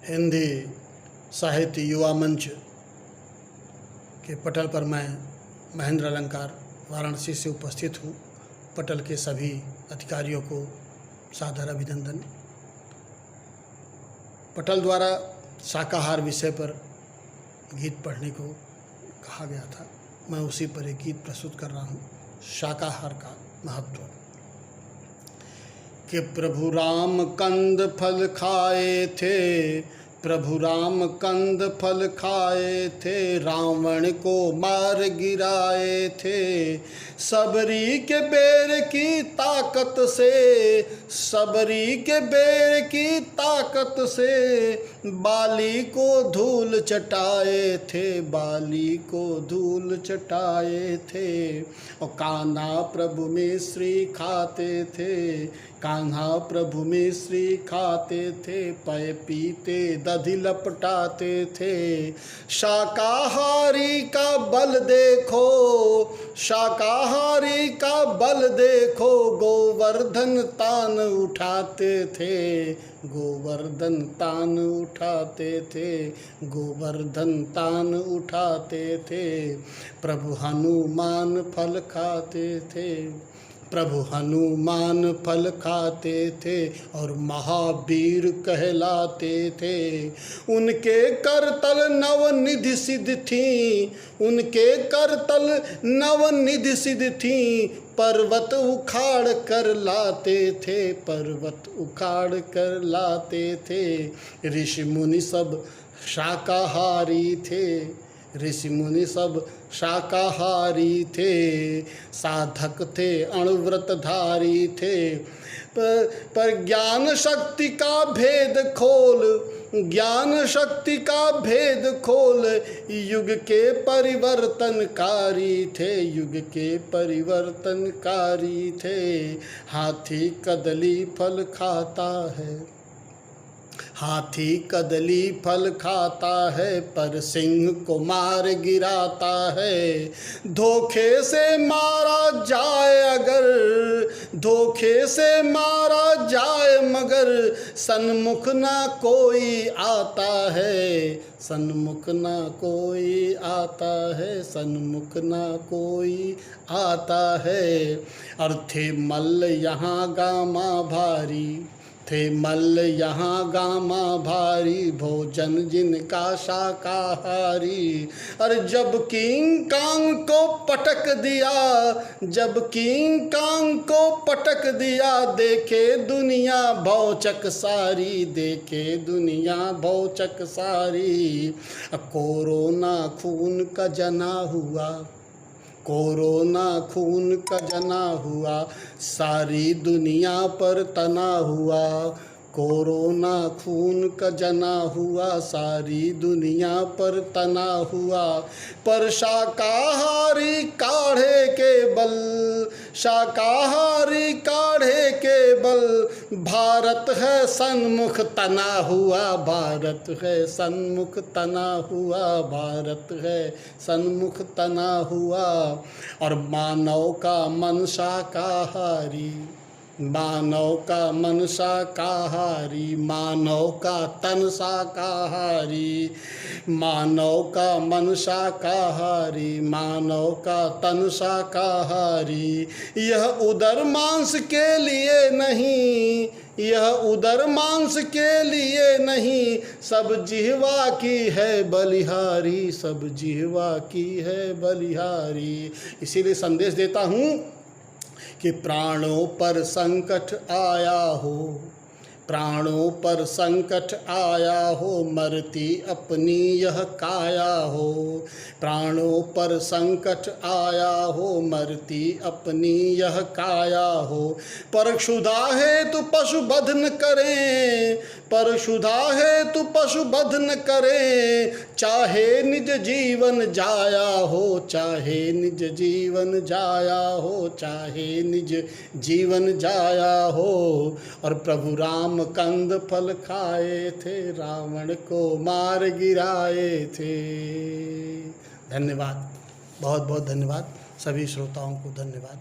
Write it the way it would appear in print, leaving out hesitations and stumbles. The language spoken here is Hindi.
हिंदी साहित्य युवा मंच के पटल पर मैं महेंद्र अलंकार वाराणसी से उपस्थित हूँ। पटल के सभी अधिकारियों को सादर अभिनंदन। पटल द्वारा शाकाहार विषय पर गीत पढ़ने को कहा गया था, मैं उसी पर एक गीत प्रस्तुत कर रहा हूँ। शाकाहार का महत्व कि प्रभु राम कंद फल खाए थे, प्रभु राम कंद फल खाए थे, रावण को मार गिराए थे। सबरी के बेर की ताकत से, सबरी के बेर की ताकत से बाली को धूल चटाए थे, बाली को धूल चटाए थे। और कान्हा प्रभु मिश्री खाते थे, कान्हा प्रभु मिश्री खाते थे, पय पीते दधि लपटाते थे। शाकाहारी का बल देखो, शाकाहारी का बल देखो, गोवर्धन तान उठाते थे, गोवर्धन तान उठाते थे, गोवर्धन तान उठाते थे। प्रभु हनुमान फल खाते थे, प्रभु हनुमान फल खाते थे और महावीर कहलाते थे। उनके करतल नवनिधि सिद्ध थी, उनके करतल नवनिधि सिद्ध थी। पर्वत उखाड़ कर लाते थे, पर्वत उखाड़ कर लाते थे। ऋषि मुनि सब शाकाहारी थे, ऋषि मुनि सब शाकाहारी थे। साधक थे अणुव्रतधारी थे, पर ज्ञान शक्ति का भेद खोल, ज्ञान शक्ति का भेद खोल। युग के परिवर्तनकारी थे, युग के परिवर्तनकारी थे। हाथी कदली फल खाता है, हाथी कदली फल खाता है, पर सिंह को मार गिराता है। धोखे से मारा जाए अगर, धोखे से मारा जाए मगर, सन्मुख ना कोई आता है, सन्मुख ना कोई आता है, सन्मुख ना कोई आता है। और थे मल्ल यहाँ गामा भारी, थे मल्ल यहाँ गामा भारी, भोजन जिनका शाकाहारी। और जब किंग कांग को पटक दिया, जब किंग कांग को पटक दिया, देखे दुनिया भौचक सारी, देखे दुनिया भौचक सारी। कोरोना खून का जना हुआ, कोरोना खून का जना हुआ, सारी दुनिया पर तना हुआ। कोरोना खून का जना हुआ, सारी दुनिया पर तना हुआ। पर शाकाहारी काढ़े के बल, शाकाहारी काढ़े के बल, भारत है सन्मुख तना हुआ, भारत है सन्मुख तना हुआ, भारत है सन्मुख तना हुआ। और मानव का मन शाकाहारी, मानव का मन शाकाहारी, मानव का तन शाकाहारी, मानव का मन शाकाहारी, मानव का तन शाकाहारी। यह उदर मांस के लिए नहीं, यह उदर मांस के लिए नहीं, सब जिह्वा की है बलिहारी, सब जिह्वा की है बलिहारी। इसीलिए संदेश देता हूँ कि प्राणों पर संकट आया हो, प्राणों पर संकट आया हो, मरती अपनी यह काया हो। प्राणों पर संकट आया हो, मरती अपनी यह काया हो। पर क्षुधा है तो पशु वध न करें, पर क्षुधा है तो पशु वध न करें। चाहे निज जीवन जाया हो, चाहे निज जीवन जाया हो, चाहे निज जीवन जाया हो। और प्रभु राम कंद फल खाए थे, रावण को मार गिराए थे। धन्यवाद, बहुत बहुत धन्यवाद। सभी श्रोताओं को धन्यवाद।